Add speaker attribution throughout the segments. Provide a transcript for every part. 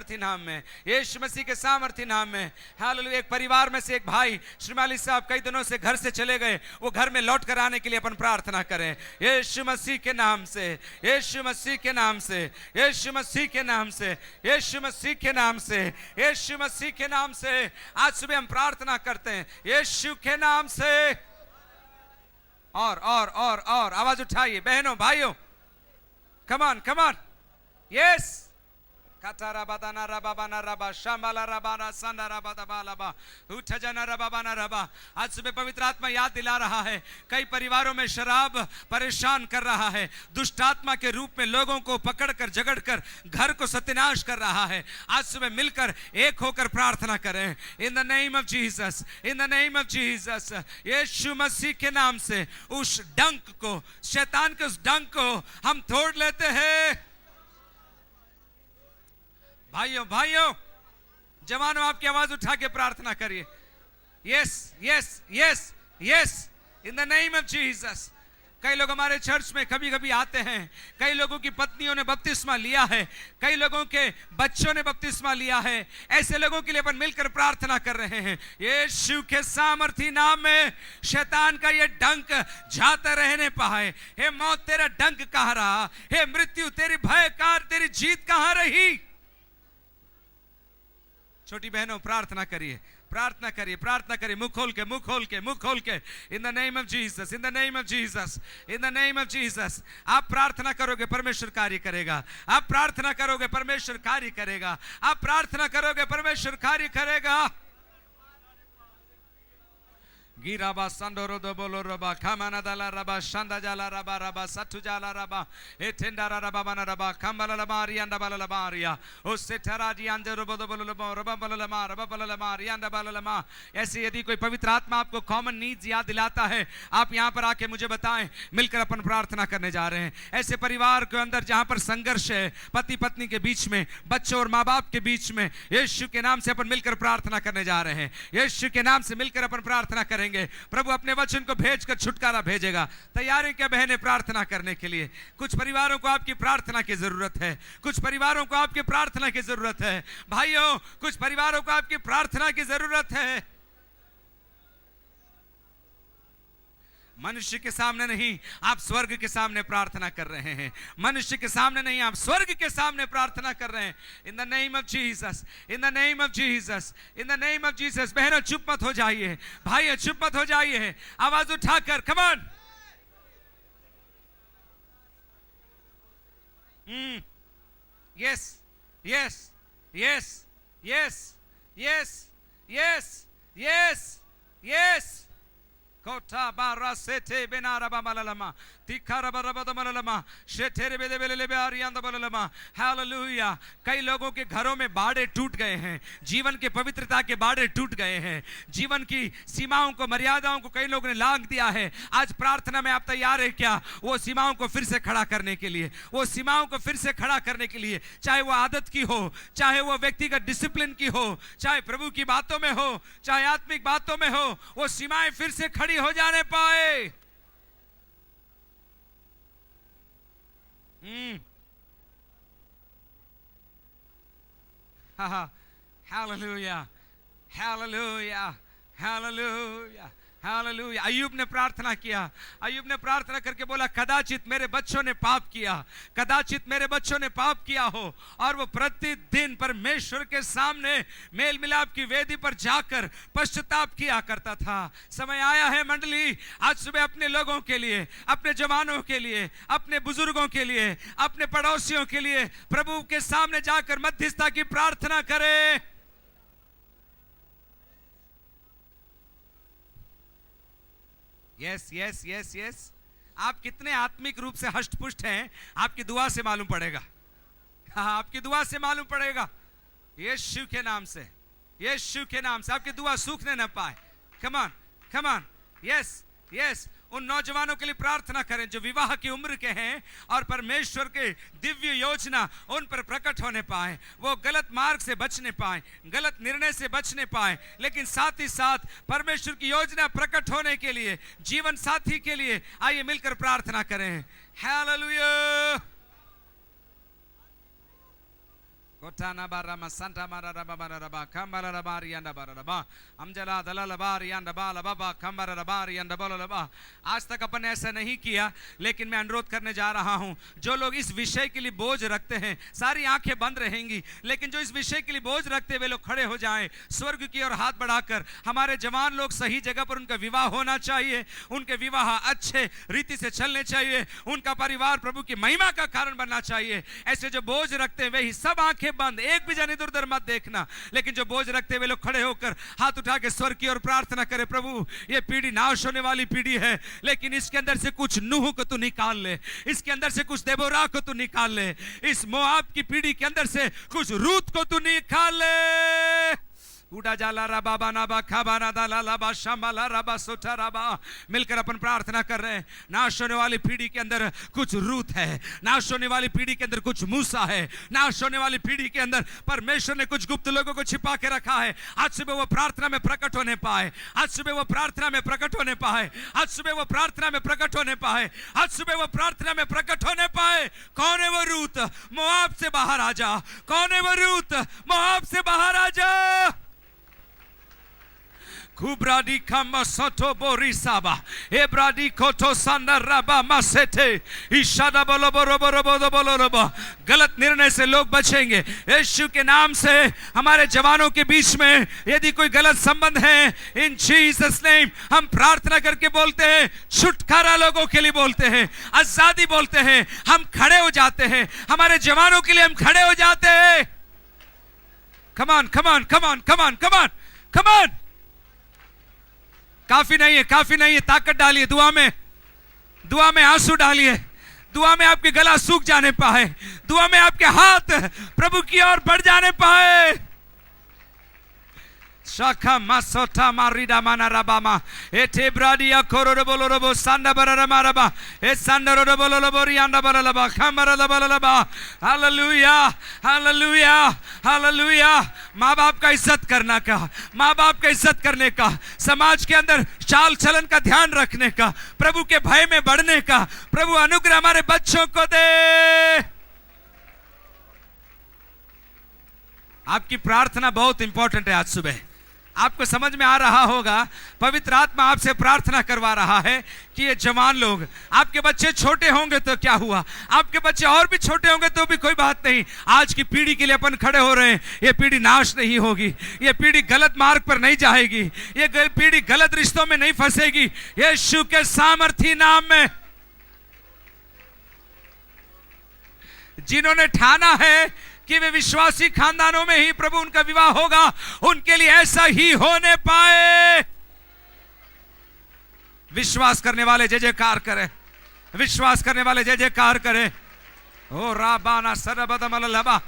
Speaker 1: सामर्थी नाम में, यीशु मसीह के सामर्थी नाम में। हालेलुया। एक परिवार में से एक भाई श्रीमाली साहब कई दिनों से घर से चले गए, वो घर में लौट कर आने के लिए अपन प्रार्थना करें यीशु मसीह के नाम से, यीशु मसीह के नाम से, यीशु मसीह के नाम से, यीशु मसीह के नाम से, यीशु मसीह के नाम से। आज सुबह हम प्रार्थना करते हैं यीशु के नाम से। और आवाज उठाइए बहनों भाइयों, come on come on, yes. कतारा बदाना रबाबाना रबा शामला रबाना सना रबादाबालाबा उठजना रबाबाना रबा। आज सुबह पवित्र आत्मा याद दिला रहा है, कई परिवारों में शराब परेशान कर रहा है, दुष्ट आत्मा के रूप में लोगों को पकड़कर झगड़कर घर को सत्यानाश कर रहा है। आज सुबह मिलकर एक होकर प्रार्थना करें in the name of Jesus, in the name of Jesus. यीशु मसीह के नाम से उस डंक को, शैतान के उस डंक को हम तोड़ लेते हैं। भाइयों जवानों, आपकी आवाज उठा के प्रार्थना करिए yes yes yes yes in the name of Jesus. कई लोग हमारे चर्च में कभी कभी आते हैं, कई लोगों की पत्नियों ने बपतिस्मा लिया है, कई लोगों के बच्चों ने बपतिस्मा लिया है। ऐसे लोगों के लिए अपन मिलकर प्रार्थना कर रहे हैं यीशु के सामर्थी नाम में। शैतान का ये डंक जाता रहने पाए। हे मौत तेरा डंक कहां रहा, हे मृत्यु तेरी भयकार, तेरी जीत कहां रही। छोटी बहनों प्रार्थना करिए, प्रार्थना करिए, प्रार्थना करिए, मुंह खोल के, मुंह खोल के, मुंह खोल के। इन the name of Jesus, in the name of Jesus, in the name of Jesus. आप प्रार्थना करोगे परमेश्वर कार्य करेगा, आप प्रार्थना करोगे परमेश्वर कार्य करेगा, आप प्रार्थना करोगे परमेश्वर कार्य करेगा। गिराबा संडोरो दो बोलो रबा खामाना दाला रबा शांदा जाला रबा रबा सत्तू जाला रबा एटेंडारा रबा बना रबा खामला लबा रियांडा बाला लबा रिया उससे ठहरा जी अंदर रबा दो बोलो लबा रबा बाला लबा रियांडा बाला लबा। ऐसे यदि कोई पवित्र आत्मा आपको कॉमन नीड्स याद दिलाता है, आप यहाँ पर आके मुझे बताएं, मिलकर अपन प्रार्थना करने जा रहे हैं। ऐसे परिवार के अंदर जहाँ पर संघर्ष है, पति पत्नी के बीच में, बच्चों और माँ बाप के बीच में, यीशु के नाम से अपन मिलकर प्रार्थना करने जा रहे हैं। यीशु के नाम से मिलकर अपन प्रार्थना करेंगे। प्रभु अपने वचन को भेजकर छुटकारा भेजेगा। तैयार है क्या बहनें प्रार्थना करने के लिए? कुछ परिवारों को आपकी प्रार्थना की जरूरत है, कुछ परिवारों को आपकी प्रार्थना की जरूरत है। भाइयों, कुछ परिवारों को आपकी प्रार्थना की जरूरत है। मनुष्य के सामने नहीं, आप स्वर्ग के सामने प्रार्थना कर रहे हैं। मनुष्य के सामने नहीं, आप स्वर्ग के सामने प्रार्थना कर रहे हैं। इन the name of Jesus, in the name of Jesus, in the name of Jesus. बहनों चुप मत हो जाइए, भाइयों चुप मत हो जाइए, आवाज उठाकर come on. Yes yes yes yes yes yes yes yes. कोटा बारा सेटे बेनारा बामललमा तिखारा बरबद मललमा शेटेरे बेदे बेले बेरियांद बललमा। हालेलुया। कई लोगों के घरों में बाड़े टूट गए हैं, जीवन के पवित्रता के बाड़े टूट गए हैं, जीवन की सीमाओं को, मर्यादाओं को कई लोगों ने लांघ दिया है। आज प्रार्थना में आप तैयार है क्या वो सीमाओं को फिर से खड़ा करने के लिए, वो सीमाओं को फिर से खड़ा करने के लिए? चाहे वो आदत की हो, चाहे वो व्यक्तिगत डिसिप्लिन की हो, चाहे प्रभु की बातों में हो, चाहे आत्मिक बातों में हो, वो सीमाएं फिर से खड़ी हो जाने पाए। हालेलुया हालेलुया हालेलुया हालेलुया। अय्यूब ने प्रार्थना किया, अय्यूब ने प्रार्थना करके बोला कदाचित मेरे बच्चों ने पाप किया, कदाचित मेरे बच्चों ने पाप किया हो। और वो प्रतिदिन परमेश्वर के सामने मेल मिलाप की वेदी पर जाकर पश्चाताप किया करता था। समय आया है मंडली, आज सुबह अपने लोगों के लिए, अपने जवानों के लिए, अपने बुजुर्गों के लिए, अपने पड़ोसियों के लिए प्रभु के सामने जाकर मध्यस्थता की प्रार्थना करें। Yes yes yes yes. आप कितने आत्मिक रूप से हष्टपुष्ट हैं आपकी दुआ से मालूम पड़ेगा। हाँ, आपकी दुआ से मालूम पड़ेगा। यीशु के नाम से, यीशु के नाम से आपकी दुआ सूखने न पाए। कम on come on. Yes yes. उन नौजवानों के लिए प्रार्थना करें जो विवाह की उम्र के हैं और परमेश्वर के दिव्य योजना उन पर प्रकट होने पाए, वो गलत मार्ग से बचने पाए, गलत निर्णय से बचने पाए, लेकिन साथ ही साथ परमेश्वर की योजना प्रकट होने के लिए जीवन साथी के लिए आइए मिलकर प्रार्थना करें। Hallelujah Kotana barama santa marara baraba kambara rabari anda baraba amjala dalal bari anda bala baba kambara rabari anda balaba। आज तक अपन ने ऐसा नहीं किया, लेकिन मैं अनुरोध करने जा रहा हूं, जो लोग इस विषय के लिए बोझ रखते हैं, सारी आंखें बंद रहेंगी, लेकिन जो इस विषय के लिए बोझ रखते हैं वे लोग खड़े हो जाएं स्वर्ग की ओर हाथ बढ़ाकर। हमारे जवान लोग सही जगह पर उनका विवाह होना चाहिए, उनके विवाह अच्छे रीति से चलने चाहिए, उनका परिवार प्रभु की महिमा का कारण बनना चाहिए। ऐसे जो बोझ रखते हैं वही सब आंखें बंद, एक भी जन इधर उधर मत देखना, लेकिन जो बोझ रखते वे लोग खड़े होकर हाथ उठा के स्वर्ग की ओर प्रार्थना करें, प्रभु ये पीढ़ी नाश होने वाली पीढ़ी है, लेकिन इसके अंदर से कुछ नूह को तू निकाल ले, इसके अंदर से कुछ देबोरा को तू निकाल ले, इस मोआब की पीढ़ी के अंदर से कुछ रूत को तू निकाल ले। उड़ा जाला रबा बनाबा खाबाना दाला लबा शंबाला रबा सोटा रबा। मिलकर अपन प्रार्थना कर रहे हैं, नाश होने वाली पीढ़ी के अंदर कुछ रूत है, नाश होने वाली पीढ़ी के अंदर कुछ मूसा है, नाश होने वाली पीढ़ी के अंदर परमेश्वर ने कुछ गुप्त लोगों को छिपा के रखा है। आज सुबह वो प्रार्थना में प्रकट होने पाए, आज सुबह वो प्रार्थना में प्रकट होने पाए, आज सुबह वो प्रार्थना में प्रकट होने पाए, आज सुबह वो प्रार्थना में प्रकट होने पाए। कौन है वो रूत? मोआब से बाहर आ जा। कौन है वो रूत? मोआब से बाहर आ जा। कुब्राडी कम्मा सोतो बोरिसाबा एब्राडी कोतो संडा रबा मसेटे इशादा बोलो बोलो बोलो बोलो बोलो बोलो। गलत निर्णय से लोग बचेंगे यीशु के नाम से। हमारे जवानों के बीच में यदि कोई गलत संबंध है, इन जीसस नेम हम प्रार्थना करके बोलते हैं, छुटकारा लोगों के लिए बोलते हैं, आजादी बोलते हैं, हम खड़े हो जाते हैं, हमारे जवानों के लिए हम खड़े हो जाते हैं। कमान कमान कमान कमान कमान कमान। काफी नहीं है, काफी नहीं है, ताकत डालिए दुआ में, दुआ में आंसू डालिए, दुआ में आपके गला सूख जाने पाए, दुआ में आपके हाथ प्रभु की ओर बढ़ जाने पाए। शाखा मासोटा मारिडा माना रबामा एटे ब्राडिया कोरो बोलो रबो सांडा बररमा रबा ए सांडा रो बोलो रबो रियांडा बरलबा खमरा लबलबा। हालेलुया हालेलुया हालेलुया। माँ बाप का इज्जत करना का, माँ बाप का इज्जत करने का, समाज के अंदर चाल चलन का ध्यान रखने का, प्रभु के भय में बढ़ने का। प्रभु अनुग्रह हमारे बच्चों को दे। आपकी प्रार्थना बहुत इंपॉर्टेंट है। आज सुबह आपको समझ में आ रहा होगा, पवित्र आत्मा आपसे प्रार्थना करवा रहा है कि ये जवान लोग, आपके बच्चे छोटे होंगे तो क्या हुआ, आपके बच्चे और भी छोटे होंगे तो भी कोई बात नहीं, आज की पीढ़ी के लिए अपन खड़े हो रहे हैं। ये पीढ़ी नाश नहीं होगी, ये पीढ़ी गलत मार्ग पर नहीं जाएगी, ये पीढ़ी गलत रिश्तों में नहीं फंसेगी। यीशु के सामर्थी नाम में जिन्होंने ठाना है कि वे विश्वासी खानदानों में ही प्रभु उनका विवाह होगा, उनके लिए ऐसा ही होने पाए। विश्वास करने वाले जय जयकार करें, विश्वास करने वाले जय जयकार करें। ओ राबाना सरबदमल लबा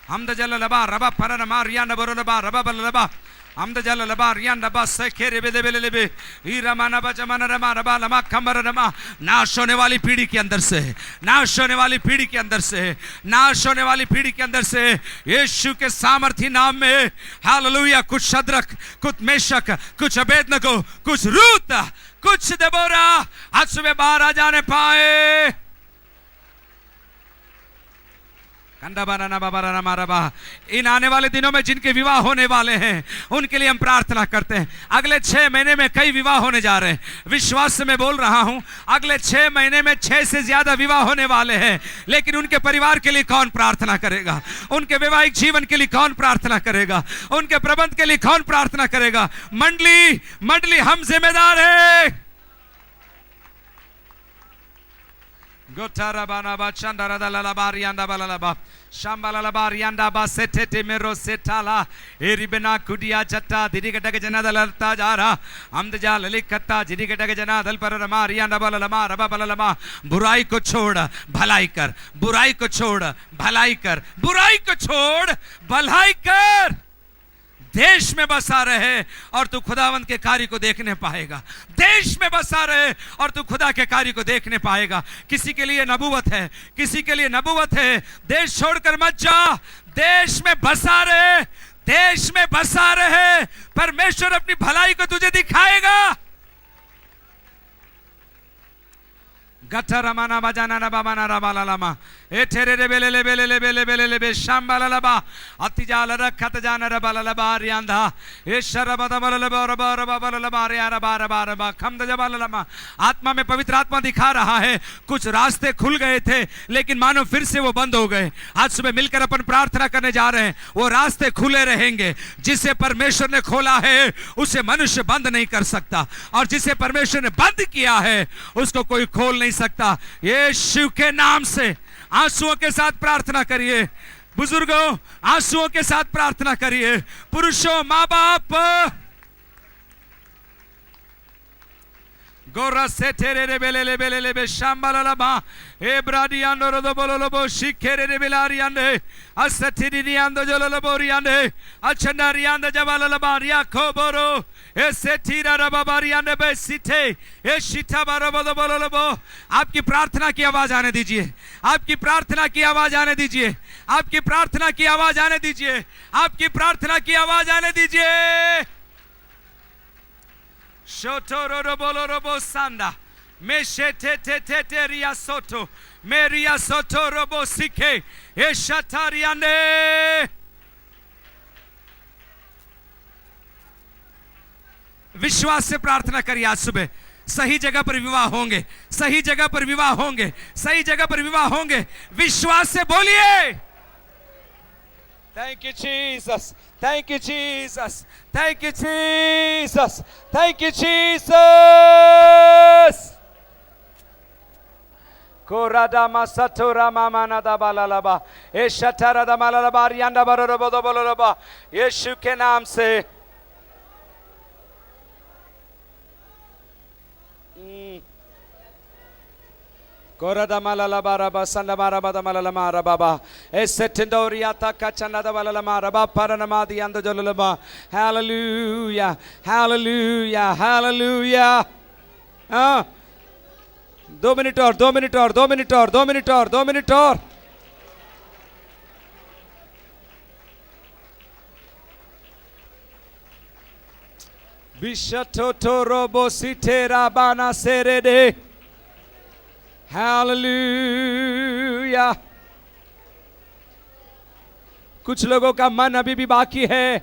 Speaker 1: हमद जल लबा रबा परन मारिया नबर लबा रबा बल लबा हमद जल लबा रियान रबा सखेरे बेले बेले लेबे ई रमाना बजमन रमा रबा लमा कमर रमा। नाश होने वाली पीढ़ी के अंदर से, नाश होने वाली पीढ़ी के अंदर से, नाश होने वाली पीढ़ी के अंदर से यीशु के सामर्थी नाम में हालेलुया। कुछ शद्रक, कुछ मेशक, कुछ अबेदनगो, कुछ रूत, कुछ देबोरा आज सुबह बाहर आ जाने पाए। इन आने वाले दिनों में जिनके विवाह होने वाले हैं उनके लिए हम प्रार्थना करते हैं। अगले 6 महीने में कई विवाह होने जा रहे हैं, विश्वास से मैं बोल रहा हूं। अगले 6 महीने में 6 से ज्यादा विवाह होने वाले हैं, लेकिन उनके परिवार के लिए कौन प्रार्थना करेगा, उनके वैवाहिक जीवन के लिए कौन प्रार्थना करेगा, उनके प्रबंध के लिए कौन प्रार्थना करेगा। मंडली हम जिम्मेदार है। गोटाराबाना बचंदारा दलाला बारियांदा बलाला शाम्बाला बारियांदा बासेटे मेरो सेटाला एरिबना कुडिया चट्टा दिरिगटग जना दलता जारा हमदजा ललिकत्ता जिरिगटग जना दल पर मारियांदा बलाला रबा बलाला। बुराई को छोड़ भलाई कर, बुराई को छोड़ भलाई कर, बुराई को छोड़ भलाई कर। देश में बसा रहे और तू खुदावंत के कार्य को देखने पाएगा। देश में बसा रहे और तू खुदा के कार्य को देखने पाएगा। किसी के लिए नबूवत है, किसी के लिए नबूवत है। देश छोड़कर मत जा, देश में बसा रहे, देश में बसा रहे। परमेश्वर अपनी भलाई को तुझे दिखाएगा। Gataramana bajana babana rabalama. Etere belele belele belele belele be shambalalaba. Atijala rakhatajana rabalaba rianda. Esharabada balalaba rabalaba riaraba rabaraba. Khamda jabalalama. आत्मा में पवित्र आत्मा दिखा रहा है कुछ रास्ते खुल गए थे लेकिन मानो फिर से वो बंद हो गए। आज सुबह मिलकर अपन प्रार्थना करने जा रहे हैं, वो रास्ते खुले रहेंगे। जिसे परमेश्वर ने खोला है उसे मनुष्य बंद नहीं कर सकता, और जिसे परमेश्वर ने बंद किया है उसको कोई खोल नहीं सकता। यीशु के नाम से आंसुओं के साथ प्रार्थना करिए। बुजुर्गों, आंसुओं के साथ प्रार्थना करिए। पुरुषों, माँ बाप, गोरा से तेरे रे बेले बेले बे शाम्बाला लबा एब्राडी आंदो रो बोलो लोबो शिखेरे रे बेलारी आंदे असथिरी आंदो जोलो लोबोरी आंदे अचंदारी आंदो जवाला लबारिया खोबोरो ऐसे थीरा रबाबारी आंदे बेसिते ए शिता बारो बोलो लोबो। आपकी प्रार्थना की आवाज आने दीजिए, आपकी प्रार्थना की आवाज आने दीजिए, आपकी प्रार्थना की आवाज आने दीजिए, आपकी प्रार्थना की आवाज आने दीजिए। Shotoro bolo robo sanda meshete te te te ria soto meria soto robo sike eshatariane। विश्वास से प्रार्थना करिए। आज सुबह सही जगह पर विवाह होंगे, सही जगह पर विवाह होंगे, सही जगह पर विवाह होंगे। विश्वास से बोलिए। Thank you, Jesus. Thank you, Jesus. Thank you, Jesus. Thank you, Jesus. Koradama satura mamana da balalaba. Eshatara da malalaba rianda barorobo do bololoba. यीशु के नाम से Korada malala baraba sanda maraba da malala maraba esetendoria takachanda da malala maraba paranamadi ando jololaba. Hallelujah, hallelujah, hallelujah। 2 minute और 2 minute और 2 minute और 2 minute और 2 minute और। Bishatoto robo sitera bana serede। Hallelujah. कुछ लोगों का मन अभी भी बाकी है,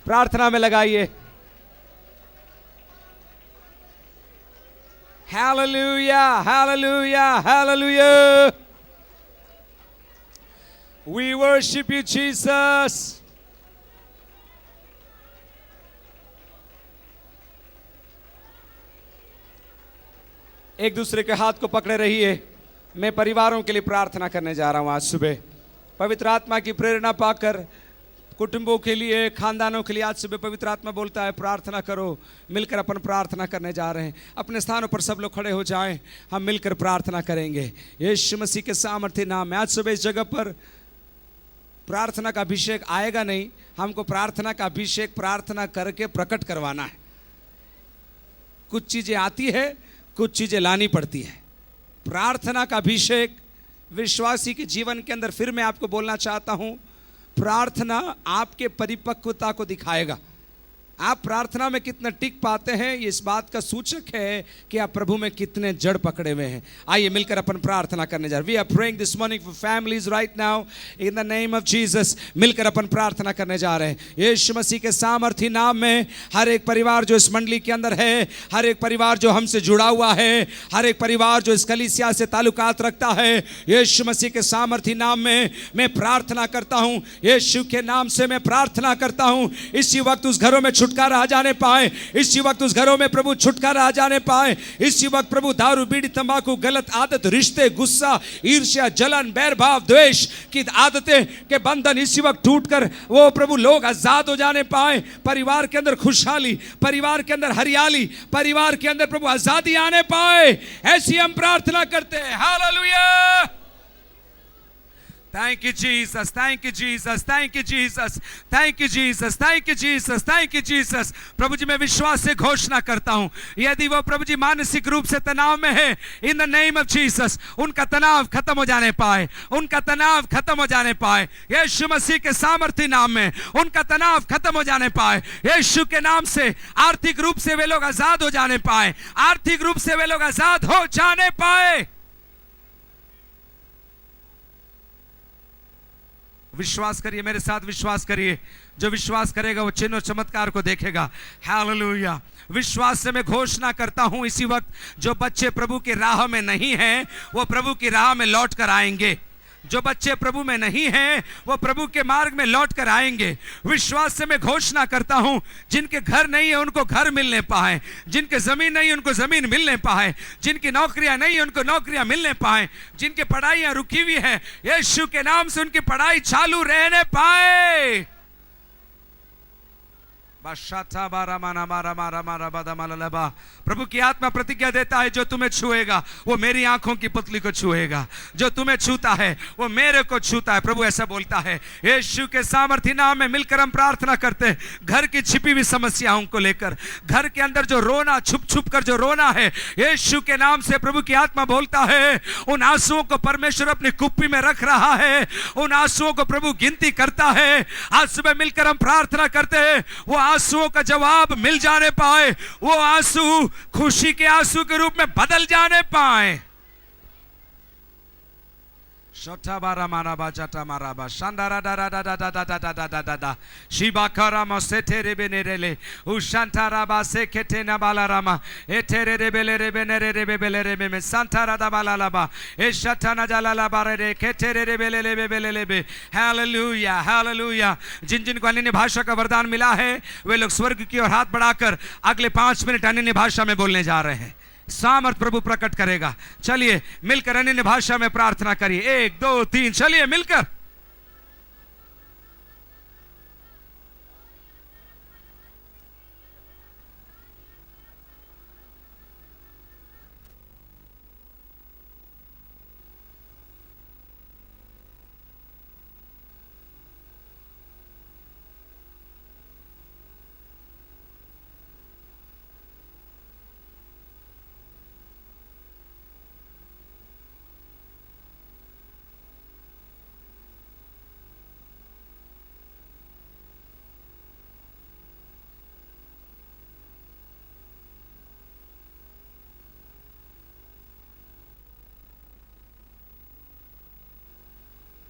Speaker 1: प्रार्थना में लगाइए। हालेलुया, हालेलुया, hallelujah. We worship you, Jesus। एक दूसरे के हाथ को पकड़े रहिए। मैं परिवारों के लिए प्रार्थना करने जा रहा हूं। आज सुबह पवित्र आत्मा की प्रेरणा पाकर कुटुंबों के लिए, खानदानों के लिए आज सुबह पवित्र आत्मा बोलता है प्रार्थना करो। मिलकर अपन प्रार्थना करने जा रहे हैं। अपने स्थानों पर सब लोग खड़े हो जाएं, हम मिलकर प्रार्थना करेंगे यीशु मसीह के सामर्थ्य नाम में। आज सुबह इस जगह पर प्रार्थना का अभिषेक आएगा नहीं, हमको प्रार्थना का अभिषेक प्रार्थना करके प्रकट करवाना है। कुछ चीजें आती है, कुछ चीजें लानी पड़ती है। प्रार्थना का अभिषेक विश्वासी के जीवन के अंदर, फिर मैं आपको बोलना चाहता हूं, प्रार्थना आपके परिपक्वता को दिखाएगा। आप प्रार्थना में कितना टिक पाते हैं ये इस बात का सूचक है कि आप प्रभु में कितने जड़ पकड़े हुए हैं। आइए मिलकर अपन प्रार्थना करने जा रहे हैं। We are praying this morning for families right now in the name of Jesus. मिलकर अपन प्रार्थना करने जा रहे हैं यीशु मसीह के सामर्थी नाम में। हर एक परिवार जो इस मंडली के अंदर है, हर एक परिवार जो हमसे जुड़ा हुआ है, हर एक परिवार जो इस कलीसिया से ताल्लुकात रखता है, यीशु मसीह के सामर्थी नाम में मैं प्रार्थना करता हूं। यीशु के नाम से मैं प्रार्थना करता हूं इसी वक्त उस घरों में छुटकारा आ जाने पाए। इसी वक्त उस घरों में प्रभु छुटकारा आ जाने पाए। इसी वक्त प्रभु दारू, बीड़ी, तंबाकू, गलत आदत, रिश्ते, गुस्सा, ईर्ष्या, जलन, बैर भाव, द्वेष की आदतें के बंधन इसी वक्त टूटकर वो प्रभु लोग आजाद हो जाने पाए। परिवार के अंदर खुशहाली, परिवार के अंदर हरियाली, परिवार के अंदर प्रभु आजादी आने पाए। ऐसी हम प्रार्थना करते हैं। Hallelujah. Thank you, Jesus. Thank you, Jesus. Thank you, Jesus. Thank you, Jesus. Thank you, Jesus. Thank you, Jesus. प्रभु जी मैं विश्वास से घोषणा करता हूं, यदि वो प्रभु जी मानसिक रूप से तनाव में है, इन द नेम ऑफ जीसस उनका तनाव खत्म हो जाने पाए, उनका तनाव खत्म हो जाने पाए, यीशु मसीह के सामर्थ्य नाम में उनका तनाव खत्म हो जाने पाए, यीशु के नाम से आर्थिक रूप से वे लोग आजाद हो जाने पाए, आर्थिक रूप से वे लोग आजाद हो जाने पाए। विश्वास करिए, मेरे साथ विश्वास करिए। जो विश्वास करेगा वो चिन्ह और चमत्कार को देखेगा। हालेलुया। विश्वास से मैं घोषणा करता हूं इसी वक्त, जो बच्चे प्रभु की राह में नहीं हैं वो प्रभु की राह में लौट कर आएंगे। जो बच्चे प्रभु में नहीं हैं वो प्रभु के मार्ग में लौट कर आएंगे। विश्वास से मैं घोषणा करता हूं, जिनके घर नहीं है उनको घर मिलने पाए, जिनके जमीन नहीं उनको जमीन मिलने पाए, जिनकी नौकरियां नहीं उनको नौकरियां मिलने पाए, जिनकी पढ़ाइयां रुकी हुई है यीशु के नाम से उनकी पढ़ाई चालू रहने पाए। प्रभु की आत्मा प्रतिज्ञा देता है, जो तुम्हें छुएगा वो मेरी आंखों की पुतली को छुएगा, जो तुम्हें छूता है वो मेरे को छूता है। प्रभु ऐसा बोलता है। यीशु के सामर्थ्य नाम में मिलकर हम प्रार्थना करते हैं, घर की छिपी हुई समस्याओं को लेकर, घर के अंदर जो रोना, छुप छुप कर जो रोना है, यीशु के नाम से प्रभु की आत्मा बोलता है, उन आंसुओं को परमेश्वर अपनी कुप्पी में रख रहा है, उन आंसुओं को प्रभु गिनती करता है। आज सुबह मिलकर हम प्रार्थना करते हैं, वो आंसुओं का जवाब मिल जाने पाए, वो आंसू खुशी के आंसू के रूप में बदल जाने पाए। Shotabara maraba jata maraba shandara da da da da da da da da da da da da shibakara mosetere benerele ushantara base ketena balarama etere rebele rebenere rebele rebe santara da balalaba eshatana jalala barere ketere rebele rebele lebe। हालेलुया हालेलुया। जिन जिन को अन्य भाषा का वरदान मिला है वे लोग स्वर्ग की ओर हाथ बढ़ाकर अगले 5 मिनट अन्य भाषा में बोलने जा रहे हैं। सामर्थ प्रभु प्रकट करेगा। चलिए मिलकर अन्य भाषा में प्रार्थना करिए। 1 2 3 चलिए मिलकर।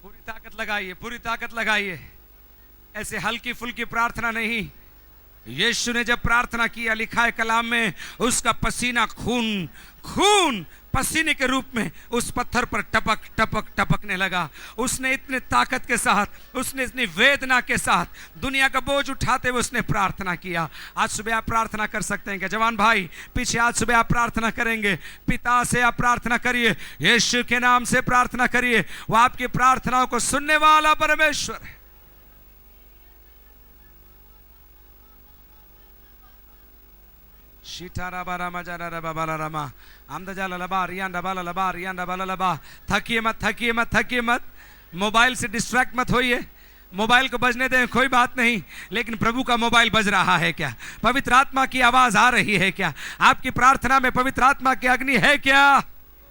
Speaker 1: पूरी ताकत लगाइए, पूरी ताकत लगाइए। ऐसे हल्की फुल्की प्रार्थना नहीं। यीशु ने जब प्रार्थना किया, लिखा है कलाम में, उसका पसीना खून खून पसीने के रूप में उस पत्थर पर टपक टपक टपकने लगा। उसने इतने ताकत के साथ, उसने इतनी वेदना के साथ दुनिया का बोझ उठाते हुए उसने प्रार्थना किया। आज सुबह आप प्रार्थना कर सकते हैं क्या जवान भाई? पीछे आज सुबह आप प्रार्थना करेंगे, पिता से आप प्रार्थना करिए, यीशु के नाम से प्रार्थना करिए। वो आपकी प्रार्थनाओं को सुनने वाला परमेश्वर है। थकिए मत, थकिए मत, थकिए मत। मोबाइल से डिस्ट्रैक्ट मत होइए। मोबाइल को बजने दें, कोई बात नहीं, लेकिन प्रभु का मोबाइल बज रहा है क्या? पवित्र आत्मा की आवाज आ रही है क्या? आपकी प्रार्थना में पवित्र आत्मा की अग्नि है क्या? ऐसे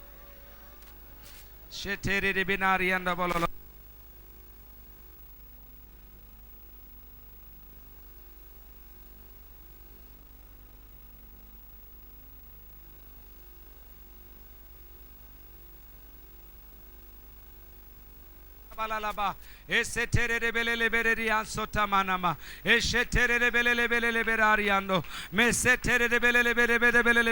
Speaker 1: तेरे रे बेले ले बेरे रियान सोटा मानामा ऐसे तेरे रे बेले ले बेरारियानो मैं से तेरे रे बेले ले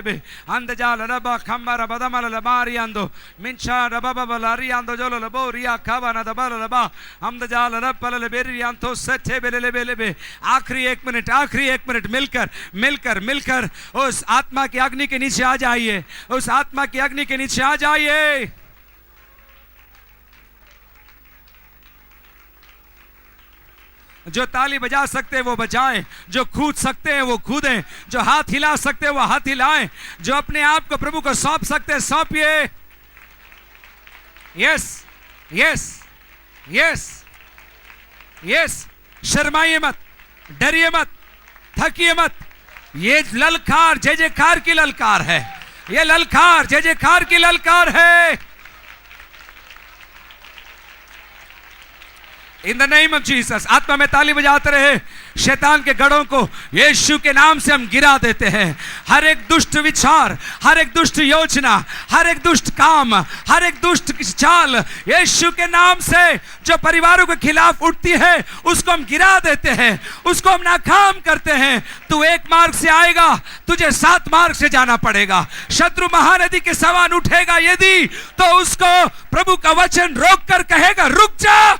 Speaker 1: बे अंदजाल रबा खम्बा रबा दमल लबारियानो मिंचा रबा बलारियानो जोलो लबो रिया खावाना दबल लबा अंदजाल रबल ले बेरियान तो सच्चे बेले बे। आखिरी 1 मिनट, आखिरी 1 मिनट मिलकर मिलकर मिलकर उस आत्मा की अग्नि के नीचे आ जाइए, उस आत्मा की अग्नि के नीचे आ जाइए। जो ताली बजा सकते हैं वो बजाएं, जो कूद सकते हैं वो कूदें, जो हाथ हिला सकते हैं वो हाथ हिलाएं, जो अपने आप को प्रभु को सौंप सकते हैं सौंपिए। यस यस यस यस, शर्माइए मत, डरिए मत, थकिए मत। ये ललकार जय जयकार की ललकार है, ये ललकार जय जयकार की ललकार है। इन द नेम ऑफ जीसस, आत्मा में ताली बजाते रहे। शैतान के गढ़ों को यीशु के नाम से हम गिरा देते हैं। हर एक दुष्ट विचार, हर एक दुष्ट योजना, हर एक दुष्ट काम, हर एक दुष्ट चाल यीशु के नाम से जो परिवारों के खिलाफ उठती है, उसको हम गिरा देते हैं, उसको हम नाकाम करते हैं। तू एक मार्ग से आएगा, तुझे 7 मार्ग से जाना पड़ेगा। शत्रु महानदी के समान उठेगा यदि, तो उसको प्रभु का वचन रोक कर कहेगा, रुक जा,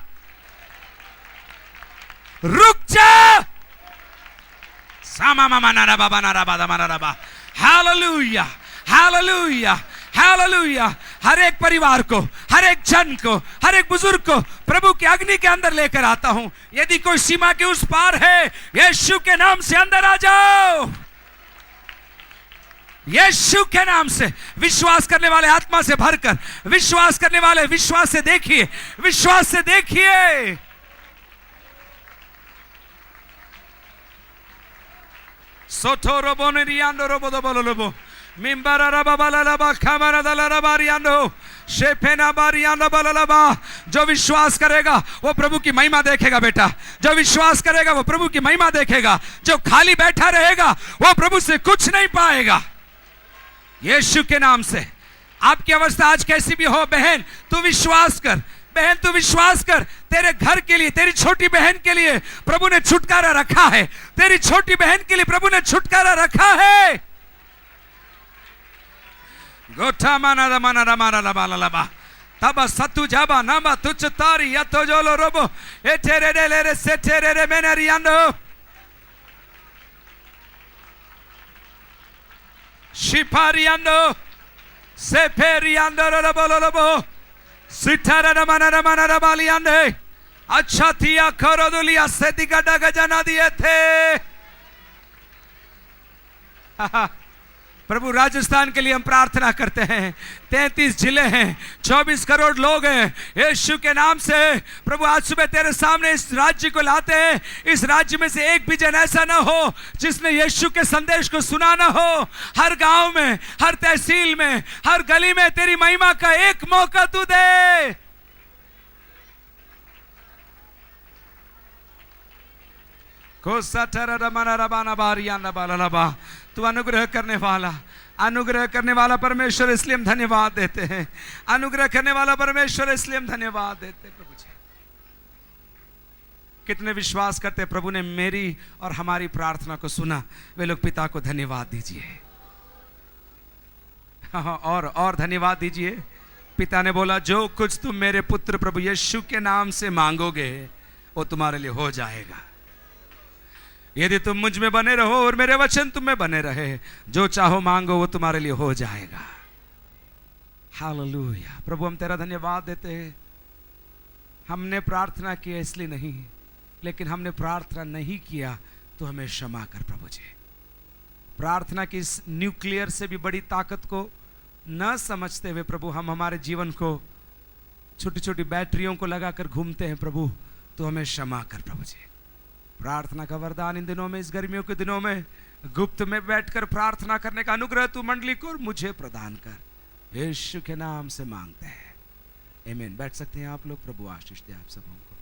Speaker 1: रुक जा। सामा मामा नारा बाबा नारा बादा मारा रबा। हालेलुया, हालेलुया, हालेलुया। हर एक परिवार को, हर एक जन को, हर एक बुजुर्ग को प्रभु की अग्नि के अंदर लेकर आता हूं। यदि कोई सीमा के उस पार है, यीशु के नाम से अंदर आ जाओ। यीशु के नाम से विश्वास करने वाले आत्मा से भरकर, विश्वास करने वाले विश्वास से देखिए, विश्वास से देखिए। सोथोरो बोनेरियानो रोबोदो बोलोलोबो मिंबारा रबा बालालाबा खामारा दलारा बारियानो शेफेना बारियानो बालालाबा। जो विश्वास करेगा वो प्रभु की महिमा देखेगा बेटा। जो विश्वास करेगा वो प्रभु की महिमा देखेगा। जो खाली बैठा रहेगा वो प्रभु से कुछ नहीं पाएगा। यीशु के नाम से आपकी अवस्था आज कैसी भी हो, बहन तू विश्वास कर, बहन तू विश्वास कर। तेरे घर के लिए, तेरी छोटी बहन के लिए प्रभु ने छुटकारा रखा है। तेरी छोटी बहन के लिए प्रभु ने छुटकारा रखा है। गोठा माना रमाना रमाना लबा लबा तब सतु जाबा नामा तुच तारी यतो जोलो रोबो ए तेरे रे ले रे से तेरे रे मेनरियानो शिपारियानो सेफेरियानो रोबो लोबो सितारा रमाना रमाना रबालियाने अच्छा थिया खरोदुलिया से दिगड़ा गजना दिए थे। प्रभु राजस्थान के लिए हम प्रार्थना करते हैं। 33 जिले हैं, 24 करोड़ लोग हैं। यीशु के नाम से प्रभु आज सुबह तेरे सामने इस राज्य को लाते हैं। इस राज्य में से एक भी जन ऐसा ना हो जिसने यीशु के संदेश को सुना ना हो। हर गांव में, हर तहसील में, हर गली में तेरी महिमा का एक मौका तू दे। तू अनुग्रह करने वाला, अनुग्रह करने वाला परमेश्वर, इसलिए हम धन्यवाद देते हैं। अनुग्रह करने वाला परमेश्वर, इसलिए हम धन्यवाद देते हैं प्रभु जी। कितने विश्वास करते प्रभु ने मेरी और हमारी प्रार्थना को सुना, वे लोग पिता को धन्यवाद दीजिए। और धन्यवाद दीजिए। पिता ने बोला जो कुछ तुम मेरे पुत्र प्रभु यीशु के नाम से मांगोगे वो तुम्हारे लिए हो जाएगा। यदि तुम मुझ में बने रहो और मेरे वचन तुम में बने रहे, जो चाहो मांगो वो तुम्हारे लिए हो जाएगा। हालेलुया। प्रभु हम तेरा धन्यवाद देते हैं। हमने प्रार्थना की इसलिए नहीं, लेकिन हमने प्रार्थना नहीं किया तो हमें क्षमा कर प्रभु जी। प्रार्थना की इस न्यूक्लियर से भी बड़ी ताकत को न समझते हुए प्रभु हम हमारे जीवन को छोटी छोटी बैटरियों को लगाकर घूमते हैं प्रभु, तो हमें क्षमा कर प्रभु जी। प्रार्थना का वरदान इन दिनों में, इस गर्मियों के दिनों में गुप्त में बैठकर प्रार्थना करने का अनुग्रह तू मंडली को और मुझे प्रदान कर। यीशु के नाम से मांगते हैं, आमीन। बैठ सकते हैं आप लोग। प्रभु आशीष दे आप सबों को।